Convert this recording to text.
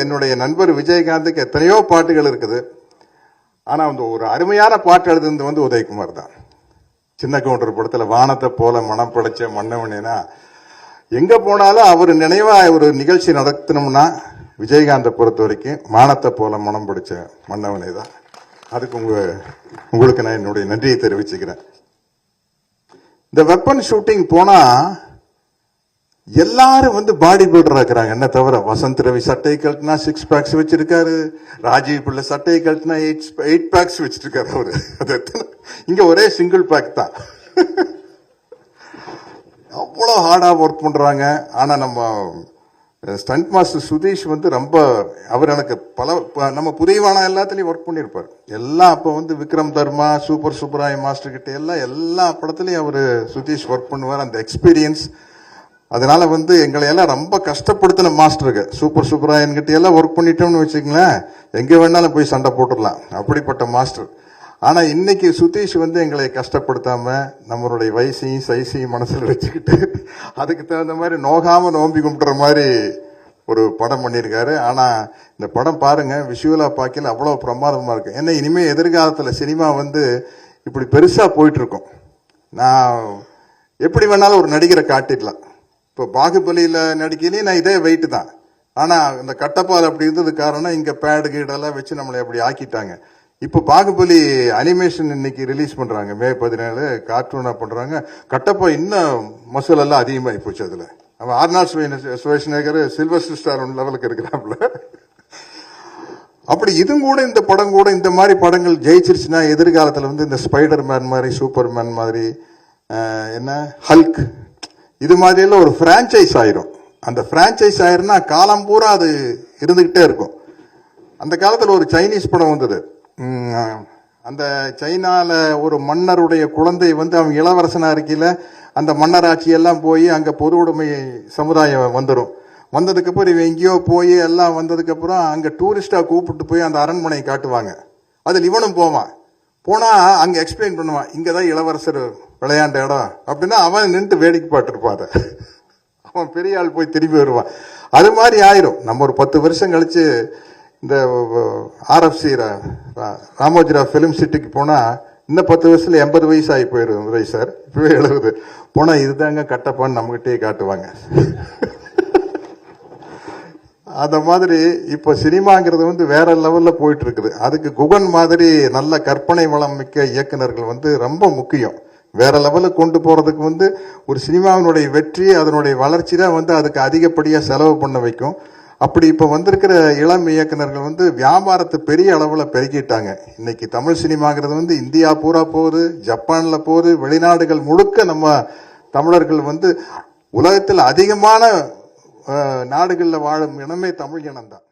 என்னுடைய நண்பர் விஜயகாந்துக்கு எத்தனையோ பாட்டுகள் இருக்குது. ஆனா அந்த ஒரு அருமையான பாட்டு எழுதுனது வந்து உதயகுமார் தான். சின்ன கவுண்டர் படத்துல வானத்தை போல மனம் படைச்ச மன்னவனேனா, எங்க போனாலும் அவர் நினைவா ஒரு நிகழ்ச்சி நடத்தணும்னா விஜயகாந்தை பொறுத்த வரைக்கும் வானத்தை போல மனம் படைச்ச மன்னவனே தான். அதுக்கு உங்களுக்கு நான் என்னுடைய நன்றியை தெரிவிச்சுக்கிறேன். இந்த வெப்பன் ஷூட்டிங் போனா எல்லாரும் வந்து பாடி பில்டர் இருக்கிறாங்க. என்ன தவிர வசந்த் ரவி சட்டையை கழட்டினா 6 பேக்ஸ் வச்சிருக்காரு, ராஜீவ் பிள்ளை சட்டையை கழட்டினா 8 பேக்ஸ் வச்சிருக்காரு அவரு. அது இங்க ஒரே சிங்கிள் பேக் தான். அவ்வளவு ஹார்டா ஒர்க் பண்றாங்க. ஆனா நம்ம ஸ்டண்ட் மாஸ்டர் சுதீஷ் வந்து ரொம்ப, அவர் எனக்கு நம்ம புதியவான எல்லாத்துலயும் ஒர்க் பண்ணிருப்பார். எல்லாம் அப்ப வந்து விக்ரம் தர்மா, சூப்பர் சுப்பராய மாஸ்டர் கிட்ட எல்லா படத்துலயும் அவரு சுதீஷ் ஒர்க் பண்ணுவார். அந்த எக்ஸ்பீரியன்ஸ், அதனால வந்து எங்களை எல்லாம் ரொம்ப கஷ்டப்படுத்தின மாஸ்டருக்கு. சூப்பர் சுப்பராயன் கிட்ட எல்லாம் ஒர்க் பண்ணிட்டோம்னு வச்சுக்கங்களேன், எங்க வேணாலும் போய் சண்டை போட்டுடலாம், அப்படிப்பட்ட மாஸ்டர். ஆனா இன்னைக்கு சுதீஷ் வந்து எங்களை கஷ்டப்படுத்தாம நம்மளுடைய வயசையும் சைஸையும் மனசுல வச்சுக்கிட்டு அதுக்கு தகுந்த மாதிரி நோகாம நோம்பி கும்பிடுற மாதிரி ஒரு படம் பண்ணியிருக்காரு. ஆனா இந்த படம் பாருங்க, விஷுவலா பார்க்கல அவ்வளவு பிரமாதமா இருக்கு. ஏன்னா இனிமே எதிர்காலத்துல சினிமா வந்து இப்படி பெருசா போயிட்டு இருக்கும். நான் எப்படி வேணாலும் ஒரு நடிகரை காட்டிடலாம். இப்போ பாகுபலியில நடிக்கலையே நான் இதே வெயிட் தான். ஆனா இந்த கட்டப்பால் அப்படி இருந்தது காரணம் இங்க பேடு கீடெல்லாம் வச்சு நம்மளை அப்படி ஆக்கிட்டாங்க. இப்போ பாகுபலி அனிமேஷன் இன்னைக்கு ரிலீஸ் பண்றாங்க, May 17 கார்ட்டூனா பண்றாங்க. கட்டப்பா இன்னும் மசூல் எல்லாம் அதிகமாகி போச்சு. அதுல அவன் ஆர்னால்ட் ஷ்வார்ஸ்நெகர் சில்வஸ்டர் ஸ்டார் லெவலுக்கு இருக்கிறாப்புல. அப்படி இதுவும் கூட, இந்த படம் கூட இந்த மாதிரி படங்கள் ஜெயிச்சிருச்சுன்னா எதிர்காலத்துல வந்து இந்த ஸ்பைடர் மேன் மாதிரி, சூப்பர் மேன் மாதிரி, என்ன ஹல்க், இது மாதிரி எல்லாம் ஒரு பிரான்சைஸ் ஆயிரும். அந்த பிரான்சைஸ் ஆயிரும்னா காலம் பூரா அது இருந்துகிட்டே இருக்கும். அந்த காலத்துல ஒரு சைனீஸ் படம் வந்தது. அந்த சைனால ஒரு மன்னருடைய குழந்தை வந்து அவன் இளவரசனா இருக்கையில அந்த மன்னராட்சி எல்லாம் போய் அங்க பொது உடைமை சமுதாயம் வந்துடும். வந்ததுக்கு அப்புறம் இவன் எங்கேயோ போய் எல்லாம் வந்ததுக்கு அப்புறம் அங்க டூரிஸ்டா கூப்பிட்டு போய் அந்த அரண்மனையை காட்டுவாங்க. அதில் இவனும் போவான். போனா அங்க எக்ஸ்பிளைன் பண்ணுவான், இங்கதான் இளவரசர் விளையாண்ட இடம் அப்படின்னா அவன் நின்று வேடிக்கை பார்த்துருப்பான். அவன் பெரிய ஆள் போய் திரும்பி வருவான். அது மாதிரி ஆயிரும். நம்ம ஒரு 10 வருஷம் கழிச்சு இந்த RFC ராமோஜிராவ் பிலிம் சிட்டிக்கு போனா இன்னும் 10 வருஷத்துல 80 வயசு ஆகி போயிடும் உதய் சார். இப்பவே 70 போனா இதுதாங்க கட்டப்பான்னு நம்மகிட்டே காட்டுவாங்க. அந்த மாதிரி இப்ப சினிமாங்கிறது வந்து வேற லெவல்ல போயிட்டு இருக்குது. அதுக்கு குகன் மாதிரி நல்ல கற்பனை வளம் மிக்க இயக்குநர்கள் வந்து ரொம்ப முக்கியம். வேற லெவலுக்கு கொண்டு போறதுக்கு வந்து ஒரு சினிமாவினுடைய வெற்றி, அதனுடைய வளர்ச்சி தான் வந்து அதுக்கு அதிகப்படியா செலவு பண்ண வைக்கும். அப்படி இப்ப வந்திருக்கிற இளம் இயக்குநர்கள் வந்து வியாபாரத்தை பெரிய அளவுல பெருக்கிட்டாங்க. இன்னைக்கு தமிழ் சினிமாங்கிறது வந்து இந்தியா பூரா போகுது, ஜப்பான்ல போகுது, வெளிநாடுகள் முழுக்க நம்ம தமிழர்கள் வந்து உலகத்தில் அதிகமான நாடுகளில் வாழும் இனமே தமிழ் இனம் தான்.